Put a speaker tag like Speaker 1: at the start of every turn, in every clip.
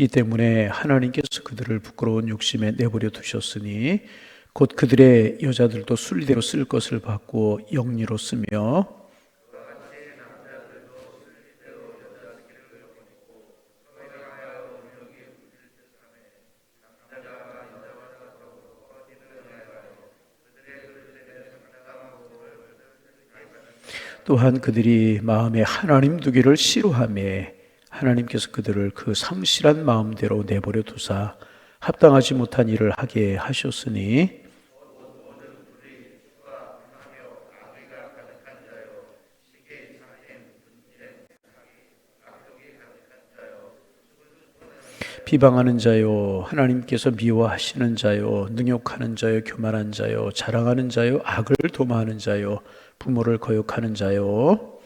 Speaker 1: 이 때문에 하나님께서 그들을 부끄러운 욕심에 내버려 두셨으니 곧 그들의 여자들도 순리대로 쓸 것을 받고 영리로 쓰며 또한 그들이 마음에 하나님 두기를 싫어하며 하나님께서 그들을 그 상실한 마음대로 내버려 두사 합당하지 못한 일을 하게 하셨으니 비방하는 자요, 하나님께서 미워하시는 자요, 능욕하는 자요, 교만한 자요, 자랑하는 자요, 악을 도모하는 자요, 부모를 거역하는 자요.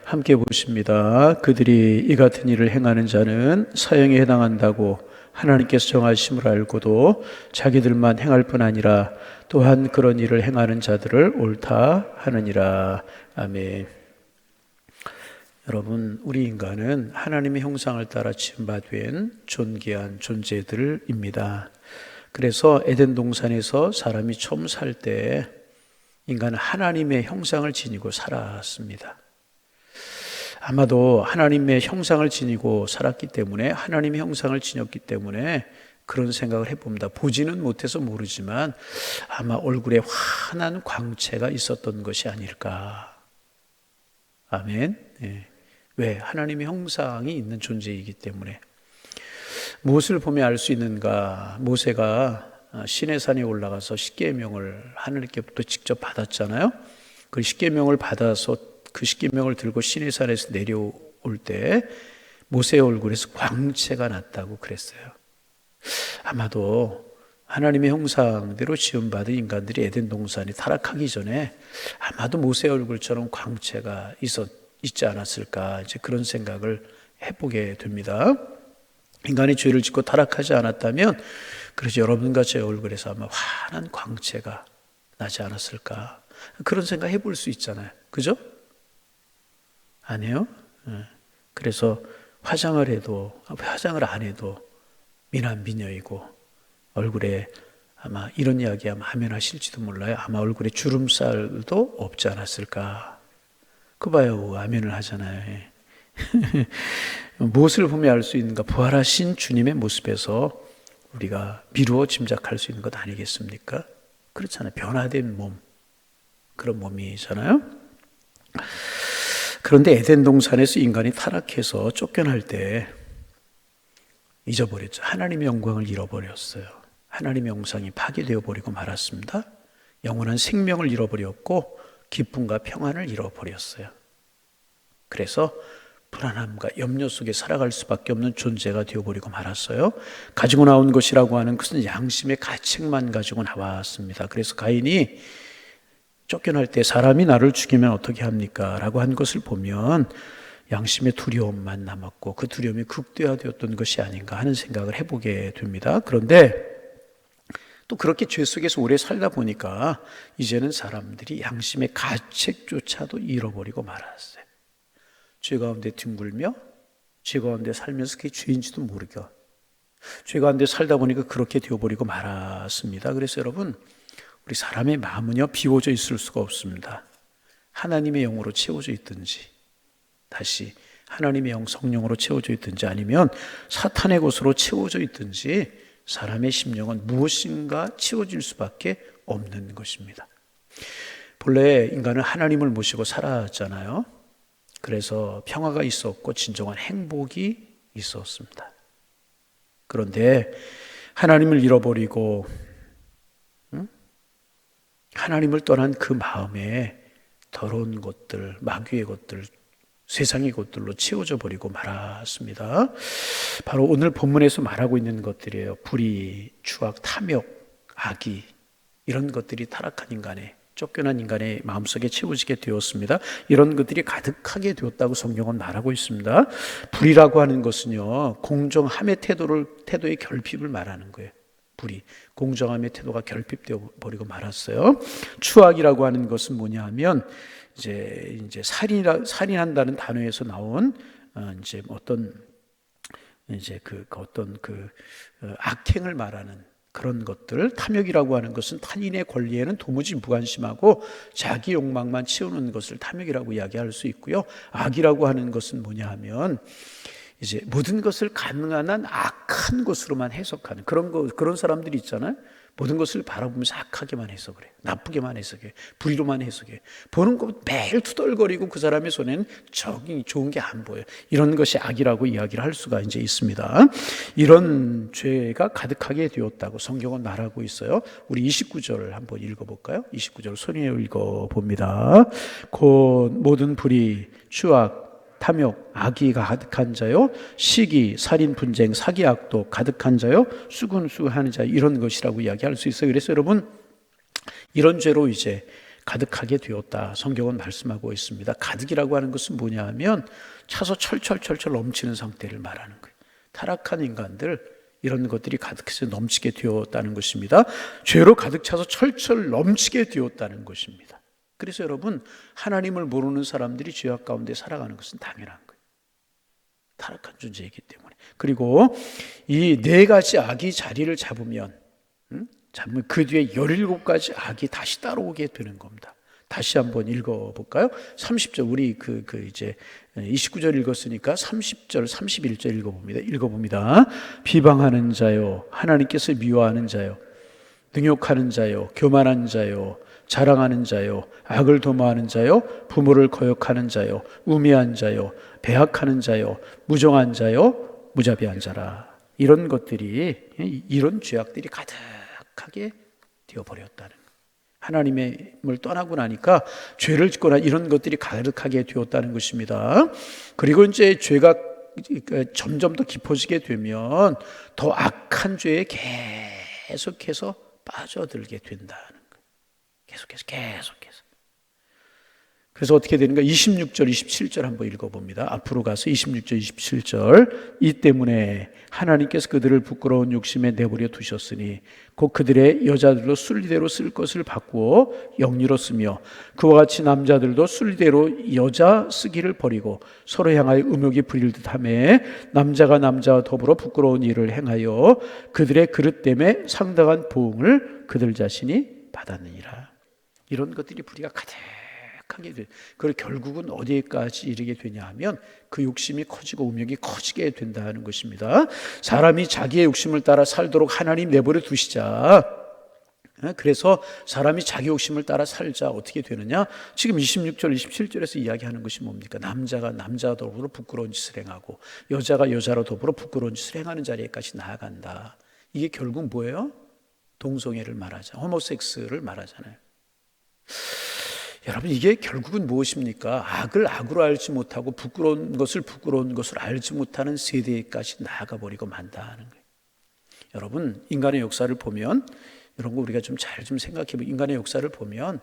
Speaker 1: 함께 보십니다. 그들이 이 같은 일을 행하는 자는 사형에 해당한다고 하나님께서 정하심을 알고도 자기들만 행할 뿐 아니라 또한 그런 일을 행하는 자들을 옳다 하느니라. 아멘. 여러분, 우리 인간은 하나님의 형상을 따라 지음받은 존귀한 존재들입니다. 그래서 에덴 동산에서 사람이 처음 살 때 인간은 하나님의 형상을 지니고 살았습니다. 아마도 하나님의 형상을 지니고 살았기 때문에, 하나님의 형상을 지녔기 때문에 그런 생각을 해봅니다. 보지는 못해서 모르지만 아마 얼굴에 환한 광채가 있었던 것이 아닐까. 아멘. 네. 왜? 하나님의 형상이 있는 존재이기 때문에. 무엇을 보면 알 수 있는가? 모세가 시내산에 올라가서 십계명을 하늘께부터 직접 받았잖아요. 그 십계명을 받아서 그 십계명을 들고 시내산에서 내려올 때 모세의 얼굴에서 광채가 났다고 그랬어요. 아마도 하나님의 형상대로 지음받은 인간들이 에덴 동산에 타락하기 전에 아마도 모세의 얼굴처럼 광채가 있지 않았을까, 이제 그런 생각을 해보게 됩니다. 인간이 죄를 짓고 타락하지 않았다면, 그래서 여러분과 제 얼굴에서 아마 환한 광채가 나지 않았을까, 그런 생각 해볼 수 있잖아요. 그죠? 아니에요? 그래서 화장을 안 해도 미남 미녀이고 얼굴에 아마 이런 이야기하면 아멘 하실지도 몰라요. 아마 얼굴에 주름살도 없지 않았을까. 그 봐요, 아멘을 하잖아요. 무엇을 보면 알 수 있는가? 부활하신 주님의 모습에서 우리가 미루어 짐작할 수 있는 것 아니겠습니까? 그렇잖아요. 변화된 몸, 그런 몸이잖아요. 그런데 에덴 동산에서 인간이 타락해서 쫓겨날 때 잊어버렸죠. 하나님의 영광을 잃어버렸어요. 하나님의 형상이 파괴되어 버리고 말았습니다. 영원한 생명을 잃어버렸고 기쁨과 평안을 잃어버렸어요. 그래서 불안함과 염려 속에 살아갈 수밖에 없는 존재가 되어버리고 말았어요. 가지고 나온 것이라고 하는 것은 양심의 가책만 가지고 나왔습니다. 그래서 가인이 쫓겨날 때 사람이 나를 죽이면 어떻게 합니까? 라고 한 것을 보면 양심의 두려움만 남았고 그 두려움이 극대화되었던 것이 아닌가 하는 생각을 해보게 됩니다. 그런데 또 그렇게 죄 속에서 오래 살다 보니까 이제는 사람들이 양심의 가책조차도 잃어버리고 말았어요. 죄 가운데 뒹굴며 죄 가운데 살면서 그게 죄인지도 모르게 죄 가운데 살다 보니까 그렇게 되어버리고 말았습니다. 그래서 여러분, 우리 사람의 마음은요, 비워져 있을 수가 없습니다. 하나님의 영으로 채워져 있든지, 다시 하나님의 영 성령으로 채워져 있든지, 아니면 사탄의 것으로 채워져 있든지 사람의 심령은 무엇인가 채워질 수밖에 없는 것입니다. 본래 인간은 하나님을 모시고 살았잖아요. 그래서 평화가 있었고 진정한 행복이 있었습니다. 그런데 하나님을 잃어버리고 하나님을 떠난 그 마음에 더러운 것들, 마귀의 것들, 세상의 것들로 채워져 버리고 말았습니다. 바로 오늘 본문에서 말하고 있는 것들이에요. 불의, 추악, 탐욕, 악의, 이런 것들이 타락한 인간의, 쫓겨난 인간의 마음속에 채워지게 되었습니다. 이런 것들이 가득하게 되었다고 성경은 말하고 있습니다. 불의라고 하는 것은요, 공정함의 태도의 결핍을 말하는 거예요. 불의, 공정함의 태도가 결핍되어 버리고 말았어요. 추악이라고 하는 것은 뭐냐 하면 이제 살인한다는 단어에서 나온 이제 어떤 이제 어떤 악행을 말하는 그런 것들, 탐욕이라고 하는 것은 타인의 권리에는 도무지 무관심하고 자기 욕망만 채우는 것을 탐욕이라고 이야기할 수 있고요. 악이라고 하는 것은 뭐냐 하면 이제 모든 것을 가능한 한 악한 것으로만 해석하는 그런 사람들이 있잖아요. 모든 것을 바라보면서 악하게만 해석을 해. 나쁘게만 해석해. 불의로만 해석해. 보는 것 매일 투덜거리고 그 사람의 손에는 좋은 게 안 보여요. 이런 것이 악이라고 이야기를 할 수가 이제 있습니다. 이런 죄가 가득하게 되었다고 성경은 말하고 있어요. 우리 29절을 한번 읽어볼까요? 29절 손에 읽어봅니다. 곧 모든 불의, 추악, 탐욕, 악의가 가득한 자요, 시기, 살인, 분쟁, 사기, 악도 가득한 자요, 수군수하는 자, 이런 것이라고 이야기할 수 있어요. 그래서 여러분, 이런 죄로 이제 가득하게 되었다 성경은 말씀하고 있습니다. 가득이라고 하는 것은 뭐냐 하면 차서 철철 넘치는 상태를 말하는 거예요. 타락한 인간들, 이런 것들이 가득해서 넘치게 되었다는 것입니다. 죄로 가득 차서 철철 넘치게 되었다는 것입니다. 그래서 여러분, 하나님을 모르는 사람들이 죄악 가운데 살아가는 것은 당연한 거예요. 타락한 존재이기 때문에. 그리고 이 4가지 악이 자리를 잡으면 그 뒤에 17가지 악이 다시 따라오게 되는 겁니다. 다시 한번 읽어볼까요? 30절, 우리 이제 29절 읽었으니까 30절, 31절 읽어봅니다. 비방하는 자요, 하나님께서 미워하는 자요, 능욕하는 자요, 교만한 자요, 자랑하는 자요, 악을 도모하는 자요, 부모를 거역하는 자요, 우매한 자요, 배악하는 자요, 무정한 자요, 무자비한 자라. 이런 것들이, 이런 죄악들이 가득하게 되어버렸다는 거예요. 하나님을 떠나고 나니까 죄를 짓거나 이런 것들이 가득하게 되었다는 것입니다. 그리고 이제 죄가 점점 더 깊어지게 되면 더 악한 죄에 계속해서 빠져들게 된다는 거예요. 계속해서. 그래서 어떻게 되는가? 26절, 27절 한번 읽어봅니다. 앞으로 가서 26절, 27절. 이 때문에 하나님께서 그들을 부끄러운 욕심에 내버려 두셨으니 곧 그들의 여자들도 순리대로 쓸 것을 바꾸어 영리로 쓰며 그와 같이 남자들도 순리대로 여자 쓰기를 버리고 서로 향하여 음욕이 부릴 듯하며 남자가 남자와 더불어 부끄러운 일을 행하여 그들의 그릇 때문에 상당한 보응을 그들 자신이 받았느니라. 이런 것들이 불의가 가득하게 돼. 그걸 결국은 어디까지 이르게 되냐 하면 그 욕심이 커지고 음욕이 커지게 된다는 것입니다. 사람이 자기의 욕심을 따라 살도록 하나님 내버려 두시자. 그래서 사람이 자기 욕심을 따라 살자. 어떻게 되느냐? 지금 26절, 27절에서 이야기하는 것이 뭡니까? 남자가 남자와 더불어 부끄러운 짓을 행하고 여자가 여자로 더불어 부끄러운 짓을 행하는 자리에까지 나아간다. 이게 결국 뭐예요? 동성애를 말하자. 호모섹스를 말하잖아요. 여러분, 이게 결국은 무엇입니까? 악을 악으로 알지 못하고 부끄러운 것을 알지 못하는 세대까지 나아가버리고 만다는 거예요. 여러분, 인간의 역사를 보면 이런 거 우리가 잘 생각해보면 인간의 역사를 보면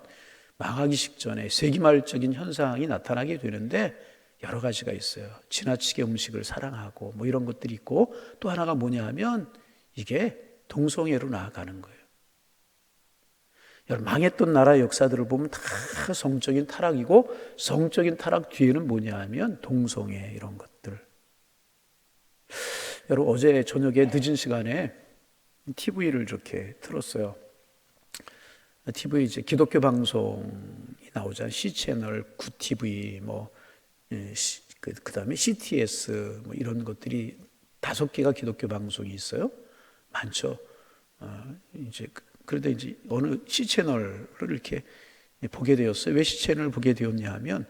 Speaker 1: 망하기 직전에 세기말적인 현상이 나타나게 되는데 여러 가지가 있어요. 지나치게 음식을 사랑하고 뭐 이런 것들이 있고 또 하나가 뭐냐 하면 이게 동성애로 나아가는 거예요. 여러분, 망했던 나라의 역사들을 보면 다 성적인 타락이고 성적인 타락 뒤에는 뭐냐 하면 동성애 이런 것들. 여러분, 어제 저녁에 늦은 시간에 TV를 이렇게 틀었어요. TV 이제 기독교 방송이 나오잖아요. C채널, 굿TV, 그다음에 CTS 뭐 이런 것들이 5개가 기독교 방송이 있어요. 많죠. 그런데 이제 어느 C채널을 이렇게 보게 되었어요. 왜 C채널을 보게 되었냐 하면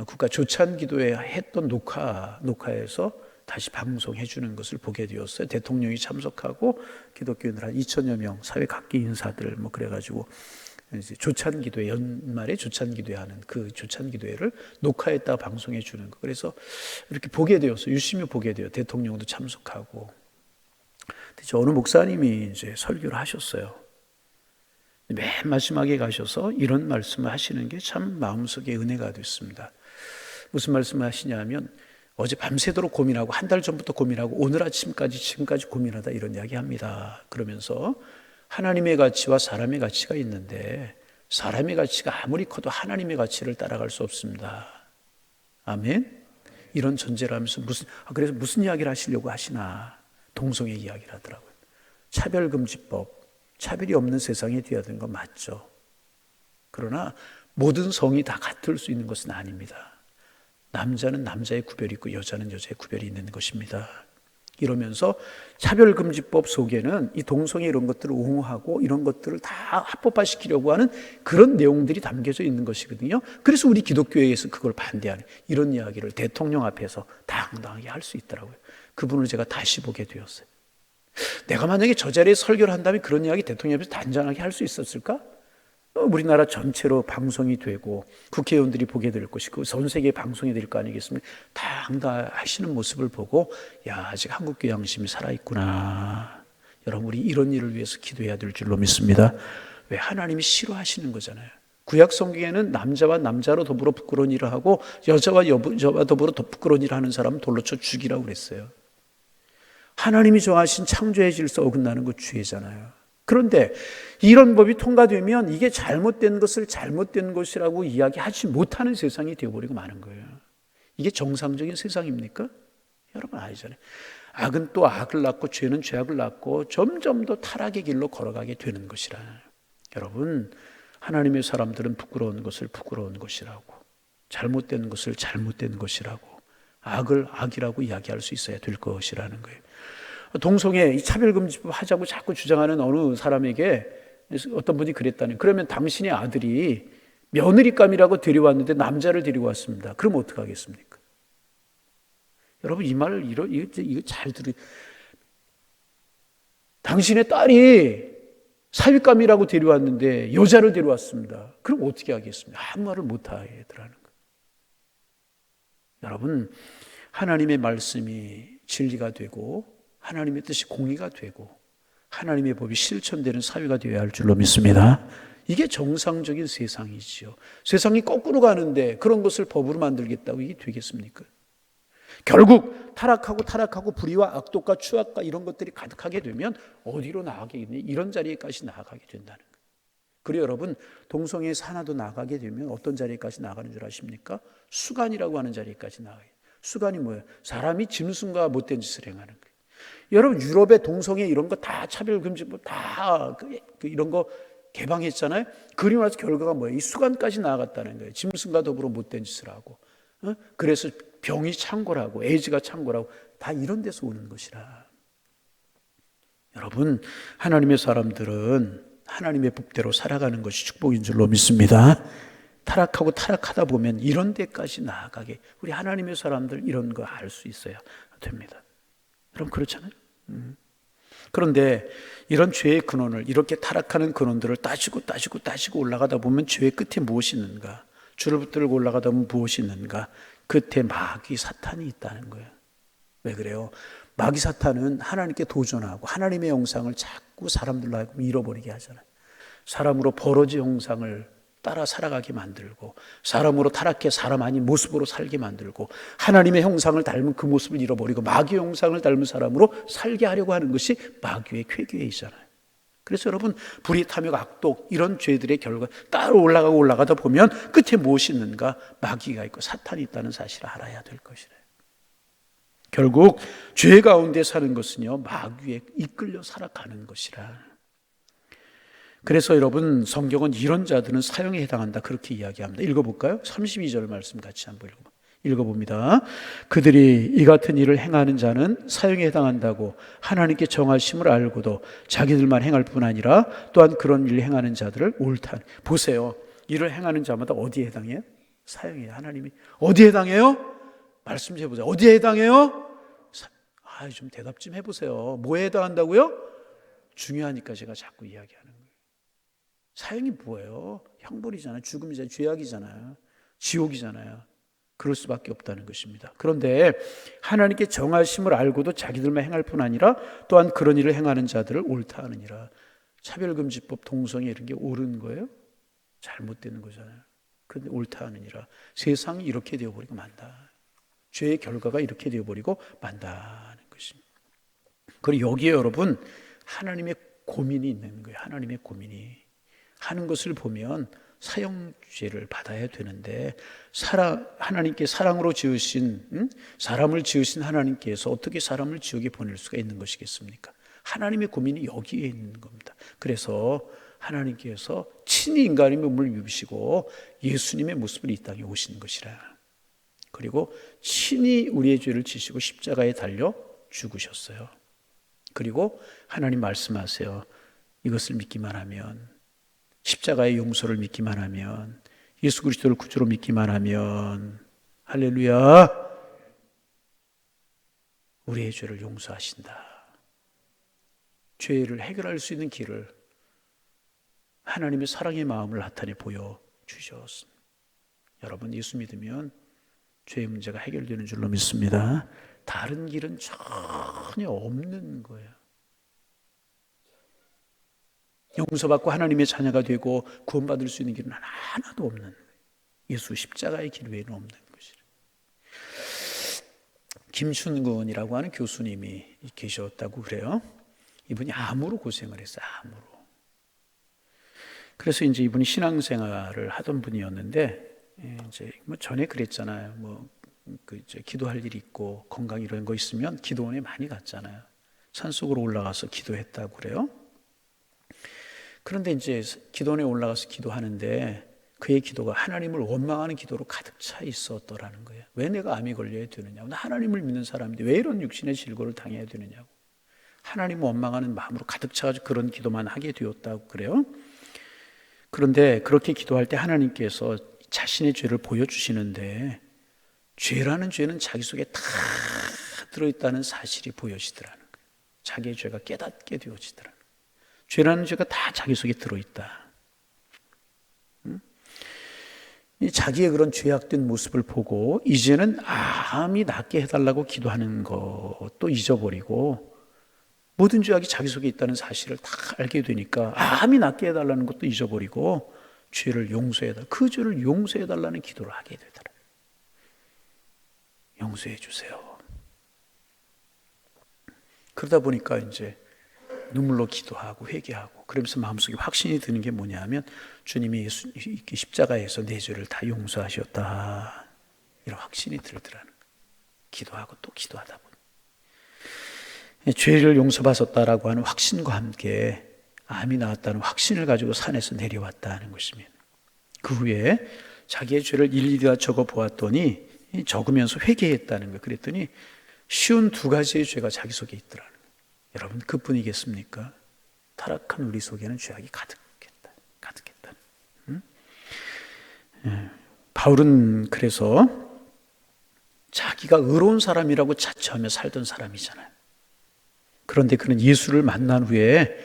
Speaker 1: 국가 조찬 기도회 했던 녹화에서 다시 방송해 주는 것을 보게 되었어요. 대통령이 참석하고 기독교인들 한 2,000여 명, 사회 각기 인사들 그래가지고 이제 조찬 기도회, 연말에 조찬 기도회 하는 그 조찬 기도회를 녹화했다가 방송해 주는 거. 그래서 이렇게 보게 되었어요. 유심히 보게 돼요. 대통령도 참석하고. 어느 목사님이 이제 설교를 하셨어요. 맨 마지막에 가셔서 이런 말씀을 하시는 게 참 마음속에 은혜가 됐습니다. 무슨 말씀을 하시냐면 어제 밤새도록 고민하고 한 달 전부터 고민하고 오늘 아침까지 지금까지 고민하다 이런 이야기 합니다. 그러면서 하나님의 가치와 사람의 가치가 있는데 사람의 가치가 아무리 커도 하나님의 가치를 따라갈 수 없습니다. 아멘. 이런 전제라면서 그래서 무슨 이야기를 하시려고 하시나? 동성애 이야기를 하더라고요. 차별금지법, 차별이 없는 세상에 되어야 되는 건 맞죠. 그러나 모든 성이 다 같을 수 있는 것은 아닙니다. 남자는 남자의 구별이 있고 여자는 여자의 구별이 있는 것입니다. 이러면서 차별금지법 속에는 이 동성애 이런 것들을 옹호하고 이런 것들을 다 합법화시키려고 하는 그런 내용들이 담겨져 있는 것이거든요. 그래서 우리 기독교회에서 그걸 반대하는 이런 이야기를 대통령 앞에서 당당하게 할 수 있더라고요. 그분을 제가 다시 보게 되었어요. 내가 만약에 저 자리에 설교를 한다면 그런 이야기 대통령 앞에서 단정하게 할 수 있었을까? 우리나라 전체로 방송이 되고 국회의원들이 보게 될 것이고 전 세계에 방송이 될 거 아니겠습니까? 당당하시는 모습을 보고 야, 아직 한국교회 양심이 살아있구나. 여러분, 우리 이런 일을 위해서 기도해야 될 줄로 믿습니다. 왜? 하나님이 싫어하시는 거잖아요. 구약 성경에는 남자와 남자로 더불어 부끄러운 일을 하고 여자와 여자와 더불어 부끄러운 일을 하는 사람은 돌로 쳐 죽이라고 그랬어요. 하나님이 정하신 창조의 질서 어긋나는 것 죄잖아요. 그런데 이런 법이 통과되면 이게 잘못된 것을 잘못된 것이라고 이야기하지 못하는 세상이 되어버리고 마는 거예요. 이게 정상적인 세상입니까? 여러분 아니잖아요. 악은 또 악을 낳고 죄는 죄악을 낳고 점점 더 타락의 길로 걸어가게 되는 것이라. 여러분, 하나님의 사람들은 부끄러운 것을 부끄러운 것이라고, 잘못된 것을 잘못된 것이라고, 악을 악이라고 이야기할 수 있어야 될 것이라는 거예요. 동성애 차별금지법 하자고 자꾸 주장하는 어느 사람에게 어떤 분이 그랬다니, 그러면 당신의 아들이 며느리감이라고 데려왔는데 남자를 데리고 왔습니다. 그럼 어떡하겠습니까? 여러분, 이 말을 이거 잘 당신의 딸이 사윗감이라고 데려왔는데 여자를 데려왔습니다. 그럼 어떻게 하겠습니까? 아무 말을 못 하더라는 거예요. 여러분, 하나님의 말씀이 진리가 되고 하나님의 뜻이 공의가 되고 하나님의 법이 실천되는 사회가 되어야 할 줄로 믿습니다. 이게 정상적인 세상이지요. 세상이 거꾸로 가는데 그런 것을 법으로 만들겠다고 이게 되겠습니까? 결국 타락하고 불의와 악독과 추악과 이런 것들이 가득하게 되면 어디로 나가겠니? 이런 자리에까지 나아가게 된다는 거예요. 그리고 여러분, 동성애에서 하나도 나가게 되면 어떤 자리에까지 나가는 줄 아십니까? 수간이라고 하는 자리에까지 나가요. 수간이 뭐예요? 사람이 짐승과 못된 짓을 행하는 거예요. 여러분, 유럽의 동성애 이런 거 다 차별금지법 다 이런 거 개방했잖아요. 그리고 나서 결과가 뭐예요? 이 수간까지 나아갔다는 거예요. 짐승과 더불어 못된 짓을 하고, 그래서 병이 창궐하고 에이즈가 창궐하고 다 이런 데서 오는 것이라. 여러분, 하나님의 사람들은 하나님의 법대로 살아가는 것이 축복인 줄로 믿습니다. 타락하다 보면 이런 데까지 나아가게 우리 하나님의 사람들 이런 거 알 수 있어야 됩니다. 여러분, 그렇잖아요. 그런데 이런 죄의 근원을, 이렇게 타락하는 근원들을 따지고 올라가다 보면 죄의 끝에 무엇이 있는가? 줄을 붙들고 올라가다 보면 무엇이 있는가? 끝에 마귀 사탄이 있다는 거예요. 왜 그래요? 마귀 사탄은 하나님께 도전하고 하나님의 형상을 자꾸 사람들로 하여금 잃어버리게 하잖아요. 사람으로 벌어진 형상을 따라 살아가게 만들고, 사람으로 타락해 사람 아닌 모습으로 살게 만들고, 하나님의 형상을 닮은 그 모습을 잃어버리고 마귀의 형상을 닮은 사람으로 살게 하려고 하는 것이 마귀의 쾌계이잖아요. 그래서 여러분, 불의, 탐욕, 악독 이런 죄들의 결과 따로 올라가다 보면 끝에 무엇이 있는가? 마귀가 있고 사탄이 있다는 사실을 알아야 될 것이래요. 결국 죄 가운데 사는 것은요, 마귀에 이끌려 살아가는 것이라. 그래서 여러분, 성경은 이런 자들은 사형에 해당한다 그렇게 이야기합니다. 읽어볼까요? 32절 말씀 같이 한번 읽어봅니다. 그들이 이 같은 일을 행하는 자는 사형에 해당한다고 하나님께 정하심을 알고도 자기들만 행할 뿐 아니라 또한 그런 일을 행하는 자들을 옳다. 보세요. 일을 행하는 자마다 어디에 해당해요? 사형이에요. 하나님이 어디에 해당해요? 말씀 좀 해보세요. 어디에 해당해요? 좀 대답 좀 해보세요. 뭐에 해당한다고요? 중요하니까 제가 자꾸 이야기하는 거예요. 사형이 뭐예요? 형벌이잖아요. 죽음이잖아요. 죄악이잖아요. 지옥이잖아요. 그럴 수밖에 없다는 것입니다. 그런데 하나님께 정하심을 알고도 자기들만 행할 뿐 아니라 또한 그런 일을 행하는 자들을 옳다 하느니라. 차별금지법, 동성애 이런 게 옳은 거예요? 잘못되는 거잖아요. 그런데 옳다 하느니라. 세상이 이렇게 되어버리고 만다. 죄의 결과가 이렇게 되어버리고 만다는 것입니다. 그리고 여기에 여러분, 하나님의 고민이 있는 거예요. 하나님의 고민이. 하는 것을 보면 사형죄를 받아야 되는데, 하나님께 사랑으로 지으신, 사람을 지으신 하나님께서 어떻게 사람을 지옥에 보낼 수가 있는 것이겠습니까? 하나님의 고민이 여기에 있는 겁니다. 그래서 하나님께서 친히 인간의 몸을 입으시고 예수님의 모습으로 이 땅에 오신 것이라. 그리고 친히 우리의 죄를 지시고 십자가에 달려 죽으셨어요. 그리고 하나님 말씀하세요. 이것을 믿기만 하면, 십자가의 용서를 믿기만 하면, 예수 그리스도를 구주로 믿기만 하면, 할렐루야, 우리의 죄를 용서하신다. 죄를 해결할 수 있는 길을 하나님의 사랑의 마음을 나타내 보여주셨습니다. 여러분, 예수 믿으면 죄의 문제가 해결되는 줄로 믿습니다. 다른 길은 전혀 없는 거예요. 용서받고 하나님의 자녀가 되고 구원받을 수 있는 길은 하나도 없는 거예요. 예수 십자가의 길 외에는 없는 것이라. 김춘근이라고 하는 교수님이 계셨다고 그래요. 이분이 암으로 고생을 했어요. 암으로. 그래서 이제 이분이 신앙생활을 하던 분이었는데, 이제 뭐 전에 그랬잖아요. 기도할 일이 있고 건강 이런 거 있으면 기도원에 많이 갔잖아요. 산속으로 올라가서 기도했다고 그래요. 그런데 이제 기도원에 올라가서 기도하는데 그의 기도가 하나님을 원망하는 기도로 가득 차 있었더라는 거예요. 왜 내가 암이 걸려야 되느냐고. 나 하나님을 믿는 사람인데 왜 이런 육신의 질고를 당해야 되느냐고. 하나님을 원망하는 마음으로 가득 차가지고 그런 기도만 하게 되었다고 그래요. 그런데 그렇게 기도할 때 하나님께서 자신의 죄를 보여주시는데, 죄라는 죄는 자기 속에 다 들어있다는 사실이 보여지더라는 거예요. 자기의 죄가 깨닫게 되어지더라는 거예요. 죄라는 죄가 다 자기 속에 들어있다. 자기의 그런 죄악된 모습을 보고 이제는 암이 낫게 해달라고 기도하는 것도 잊어버리고, 모든 죄악이 자기 속에 있다는 사실을 다 알게 되니까 암이 낫게 해달라는 것도 잊어버리고 죄를 용서해달라, 그 죄를 용서해달라는 기도를 하게 되더라. 용서해 주세요. 그러다 보니까 이제 눈물로 기도하고 회개하고, 그러면서 마음속에 확신이 드는 게 뭐냐면, 주님이 십자가에서 내 죄를 다 용서하셨다, 이런 확신이 들더라는 거예요. 기도하고 또 기도하다 보니 죄를 용서받았다라고 하는 확신과 함께 암이 나았다는 확신을 가지고 산에서 내려왔다는 것입니다. 그 후에 자기의 죄를 일일이 다 적어 보았더니 적으면서 회개했다는 거예요. 그랬더니 쉬운 2가지의 죄가 자기 속에 있더라는 거예요. 여러분, 그뿐이겠습니까? 타락한 우리 속에는 죄악이 가득했다. 바울은 그래서 자기가 의로운 사람이라고 자처하며 살던 사람이잖아요. 그런데 그는 예수를 만난 후에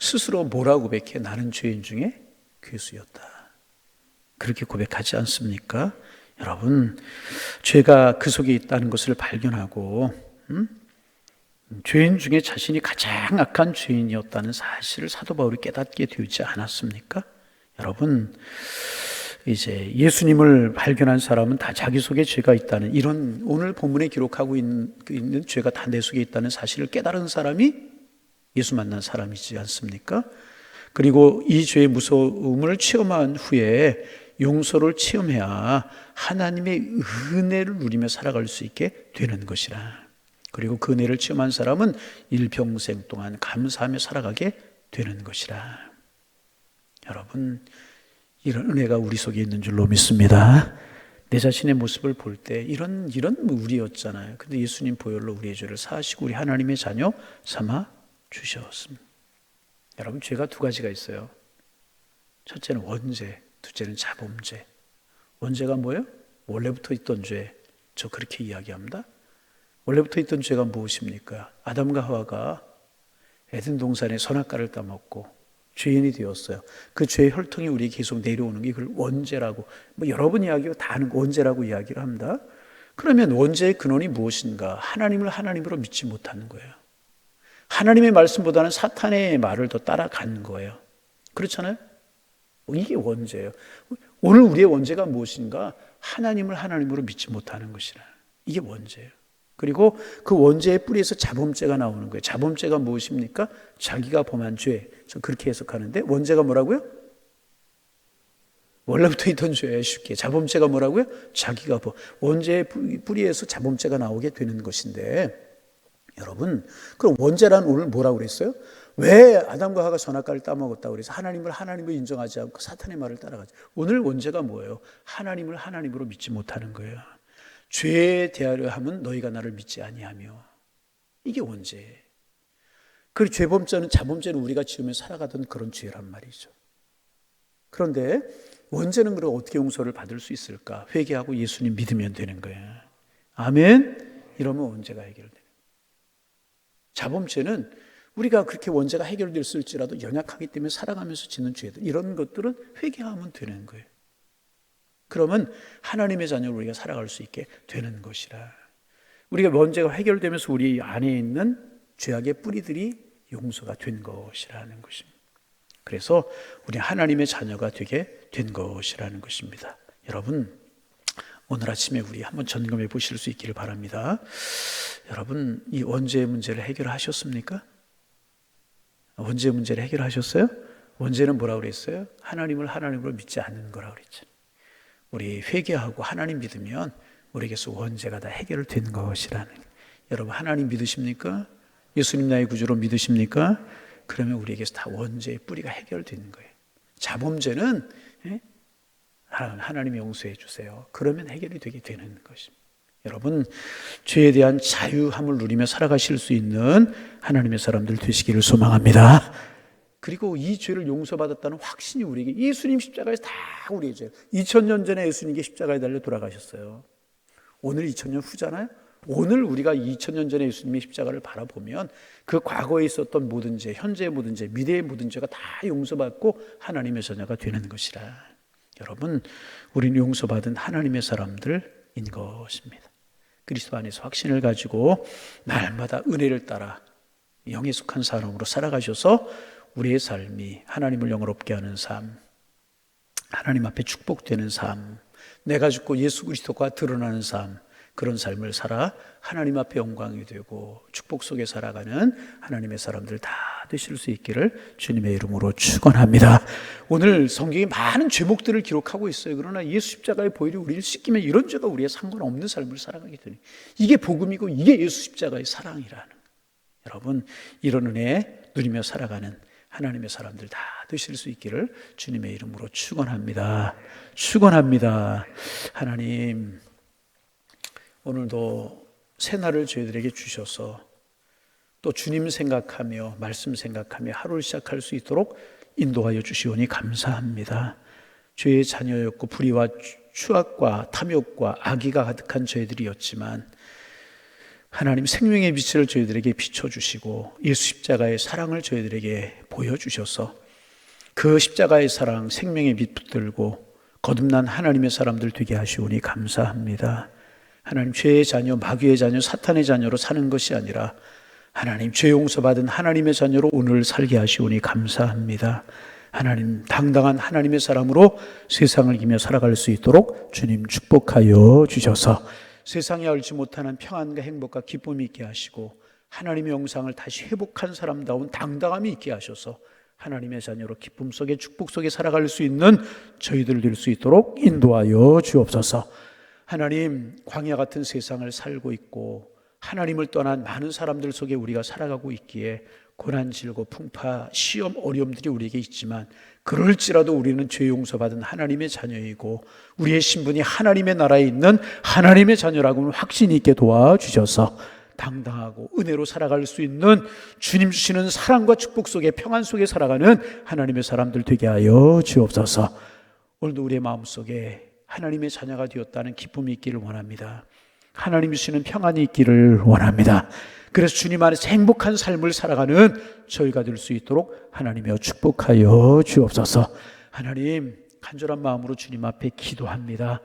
Speaker 1: 스스로 뭐라고 고백해? 나는 죄인 중에 괴수였다. 그렇게 고백하지 않습니까? 여러분, 죄가 그 속에 있다는 것을 발견하고 죄인 중에 자신이 가장 악한 죄인이었다는 사실을 사도 바울이 깨닫게 되지 않았습니까? 여러분, 이제 예수님을 발견한 사람은 다 자기 속에 죄가 있다는, 이런 오늘 본문에 기록하고 있는 죄가 다 내 속에 있다는 사실을 깨달은 사람이 예수 만난 사람이지 않습니까? 그리고 이 죄의 무서움을 체험한 후에 용서를 체험해야 하나님의 은혜를 누리며 살아갈 수 있게 되는 것이라. 그리고 그 은혜를 체험한 사람은 일평생 동안 감사하며 살아가게 되는 것이라. 여러분, 이런 은혜가 우리 속에 있는 줄로 믿습니다. 내 자신의 모습을 볼 때 이런 우리였잖아요. 근데 예수님 보혈로 우리의 죄를 사하시고 우리 하나님의 자녀 삼아 주셨습니다. 여러분, 죄가 2가지가 있어요. 첫째는 원죄, 둘째는 자범죄. 원죄가 뭐예요? 원래부터 있던 죄. 저 그렇게 이야기합니다. 원래부터 있던 죄가 무엇입니까? 아담과 하와가 에덴 동산의 선악과를 따먹고 죄인이 되었어요. 그 죄의 혈통이 우리에게 계속 내려오는 게, 이걸 원죄라고, 여러 번 이야기하고 다 아는 원죄라고 이야기를 합니다. 그러면 원죄의 근원이 무엇인가? 하나님을 하나님으로 믿지 못하는 거예요. 하나님의 말씀보다는 사탄의 말을 더 따라가는 거예요. 그렇잖아요? 이게 원죄예요. 오늘 우리의 원죄가 무엇인가? 하나님을 하나님으로 믿지 못하는 것이라. 이게 원죄예요. 그리고 그 원죄의 뿌리에서 자범죄가 나오는 거예요. 자범죄가 무엇입니까? 자기가 범한 죄. 저 그렇게 해석하는데, 원죄가 뭐라고요? 원래부터 있던 죄예요. 쉽게. 자범죄가 뭐라고요? 자기가 원죄의 뿌리에서 자범죄가 나오게 되는 것인데, 여러분, 그럼 원죄란 오늘 뭐라고 그랬어요? 왜 아담과 하가 선악과를 따먹었다고 그래서 하나님을 인정하지 않고 사탄의 말을 따라가죠? 오늘 원죄가 뭐예요? 하나님을 하나님으로 믿지 못하는 거예요. 죄에 대하려 함은 너희가 나를 믿지 아니하며. 이게 원죄예요. 그 죄범죄는 자범죄는 우리가 지으며 살아가던 그런 죄란 말이죠. 그런데 원죄는 그럼 어떻게 용서를 받을 수 있을까? 회개하고 예수님 믿으면 되는 거예요. 아멘? 이러면 원죄가 해결돼요. 자범죄는 우리가 그렇게 원죄가 해결됐을지라도 연약하기 때문에 살아가면서 짓는 죄들, 이런 것들은 회개하면 되는 거예요. 그러면 하나님의 자녀로 우리가 살아갈 수 있게 되는 것이라. 우리가 원죄가 해결되면서 우리 안에 있는 죄악의 뿌리들이 용서가 된 것이라는 것입니다. 그래서 우리 하나님의 자녀가 되게 된 것이라는 것입니다. 여러분, 오늘 아침에 우리 한번 점검해 보실 수 있기를 바랍니다. 여러분, 이 원죄의 문제를 해결하셨습니까? 원죄의 문제를 해결하셨어요? 원죄는 뭐라고 그랬어요? 하나님을 하나님으로 믿지 않는 거라고 그랬잖아요. 우리 회개하고 하나님 믿으면 우리에게서 원죄가 다 해결된 것이라는. 여러분, 하나님 믿으십니까? 예수님 나의 구주로 믿으십니까? 그러면 우리에게서 다 원죄의 뿌리가 해결되는 거예요. 자범죄는 하나님이 용서해 주세요. 그러면 해결이 되게 되는 것입니다. 여러분, 죄에 대한 자유함을 누리며 살아가실 수 있는 하나님의 사람들 되시기를 소망합니다. 그리고 이 죄를 용서받았다는 확신이 우리에게, 예수님 십자가에서 다 우리의 죄, 2000년 전에 예수님께 십자가에 달려 돌아가셨어요. 오늘 2000년 후잖아요. 오늘 우리가 2000년 전에 예수님의 십자가를 바라보면 그 과거에 있었던 모든 죄, 현재의 모든 죄, 미래의 모든 죄가 다 용서받고 하나님의 자녀가 되는 것이라. 여러분, 우리는 용서받은 하나님의 사람들인 것입니다. 그리스도 안에서 확신을 가지고 날마다 은혜를 따라 영에 속한 사람으로 살아가셔서 우리의 삶이 하나님을 영화롭게 하는 삶, 하나님 앞에 축복되는 삶, 내가 죽고 예수 그리스도가 드러나는 삶, 그런 삶을 살아 하나님 앞에 영광이 되고 축복 속에 살아가는 하나님의 사람들 다 되실 수 있기를 주님의 이름으로 축원합니다. 오늘 성경이 많은 죄목들을 기록하고 있어요. 그러나 예수 십자가의 보혈이 우리를 씻기면 이런 죄가 우리의 상관없는 삶을 살아가게 되니, 이게 복음이고 이게 예수 십자가의 사랑이라는. 여러분, 이런 은혜 누리며 살아가는 하나님의 사람들 다 되실 수 있기를 주님의 이름으로 축원합니다. 축원합니다. 하나님, 오늘도 새날을 저희들에게 주셔서 또 주님 생각하며 말씀 생각하며 하루를 시작할 수 있도록 인도하여 주시오니 감사합니다. 죄의 자녀였고 불의와 추악과 탐욕과 악의가 가득한 저희들이었지만 하나님 생명의 빛을 저희들에게 비춰주시고 예수 십자가의 사랑을 저희들에게 보여주셔서 그 십자가의 사랑, 생명의 빛 붙들고 거듭난 하나님의 사람들 되게 하시오니 감사합니다. 하나님, 죄의 자녀, 마귀의 자녀, 사탄의 자녀로 사는 것이 아니라 하나님, 죄 용서받은 하나님의 자녀로 오늘 살게 하시오니 감사합니다. 하나님, 당당한 하나님의 사람으로 세상을 이기며 살아갈 수 있도록 주님 축복하여 주셔서 세상에 알지 못하는 평안과 행복과 기쁨이 있게 하시고 하나님의 영상을 다시 회복한 사람다운 당당함이 있게 하셔서 하나님의 자녀로 기쁨 속에 축복 속에 살아갈 수 있는 저희들 될 수 있도록 인도하여 주옵소서. 하나님, 광야 같은 세상을 살고 있고 하나님을 떠난 많은 사람들 속에 우리가 살아가고 있기에 고난, 질고, 풍파, 시험, 어려움들이 우리에게 있지만 그럴지라도 우리는 죄 용서받은 하나님의 자녀이고 우리의 신분이 하나님의 나라에 있는 하나님의 자녀라고는 확신이 있게 도와주셔서 당당하고 은혜로 살아갈 수 있는 주님 주시는 사랑과 축복 속에 평안 속에 살아가는 하나님의 사람들 되게 하여 주옵소서. 오늘도 우리의 마음속에 하나님의 자녀가 되었다는 기쁨이 있기를 원합니다. 하나님 주시는 평안이 있기를 원합니다. 그래서 주님 안에서 행복한 삶을 살아가는 저희가 될 수 있도록 하나님이여 축복하여 주옵소서. 하나님, 간절한 마음으로 주님 앞에 기도합니다.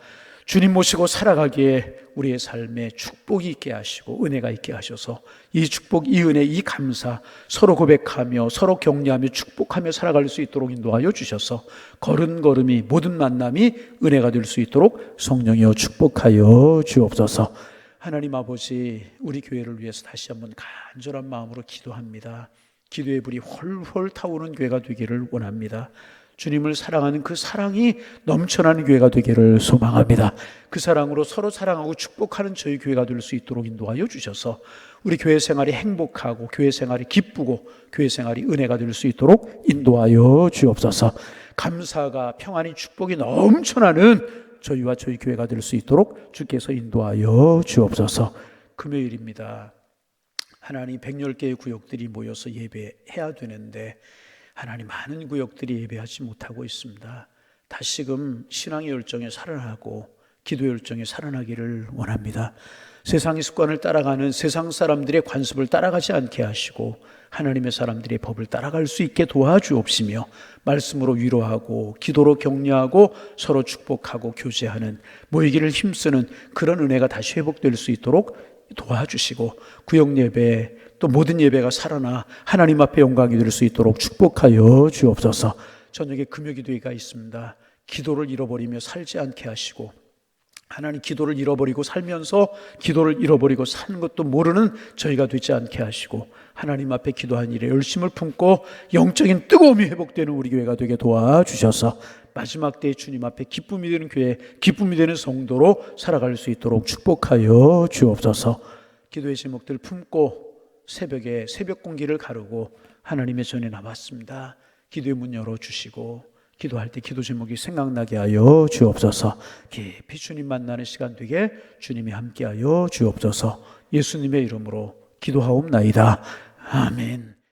Speaker 1: 주님 모시고 살아가기에 우리의 삶에 축복이 있게 하시고 은혜가 있게 하셔서 이 축복, 이 은혜, 이 감사 서로 고백하며 서로 격려하며 축복하며 살아갈 수 있도록 인도하여 주셔서 걸음걸음이 모든 만남이 은혜가 될 수 있도록 성령이여 축복하여 주옵소서. 하나님 아버지, 우리 교회를 위해서 다시 한번 간절한 마음으로 기도합니다. 기도의 불이 홀홀 타오르는 교회가 되기를 원합니다. 주님을 사랑하는 그 사랑이 넘쳐나는 교회가 되기를 소망합니다. 그 사랑으로 서로 사랑하고 축복하는 저희 교회가 될 수 있도록 인도하여 주셔서 우리 교회 생활이 행복하고 교회 생활이 기쁘고 교회 생활이 은혜가 될 수 있도록 인도하여 주옵소서. 감사가 평안이 축복이 넘쳐나는 저희와 저희 교회가 될 수 있도록 주께서 인도하여 주옵소서. 금요일입니다. 하나님 110개의 구역들이 모여서 예배해야 되는데 하나님 많은 구역들이 예배하지 못하고 있습니다. 다시금 신앙의 열정에 살아나고 기도의 열정에 살아나기를 원합니다. 세상의 습관을 따라가는 세상 사람들의 관습을 따라가지 않게 하시고 하나님의 사람들의 법을 따라갈 수 있게 도와주옵시며 말씀으로 위로하고 기도로 격려하고 서로 축복하고 교제하는 모이기를 힘쓰는 그런 은혜가 다시 회복될 수 있도록 도와주시고 구역 예배 또 모든 예배가 살아나 하나님 앞에 영광이 될 수 있도록 축복하여 주옵소서. 저녁에 금요기도회가 있습니다. 기도를 잃어버리며 살지 않게 하시고 하나님 기도를 잃어버리고 살면서 기도를 잃어버리고 사는 것도 모르는 저희가 되지 않게 하시고 하나님 앞에 기도한 일에 열심을 품고 영적인 뜨거움이 회복되는 우리 교회가 되게 도와주셔서 마지막 때에 주님 앞에 기쁨이 되는 교회, 기쁨이 되는 성도로 살아갈 수 있도록 축복하여 주옵소서. 기도의 제목들 품고 새벽에 새벽 공기를 가르고 하나님의 전에 나왔습니다. 기도의 문 열어주시고 기도할 때 기도 제목이 생각나게 하여 주옵소서. 깊이 주님 만나는 시간 되게 주님이 함께하여 주옵소서. 예수님의 이름으로 기도하옵나이다. 아멘.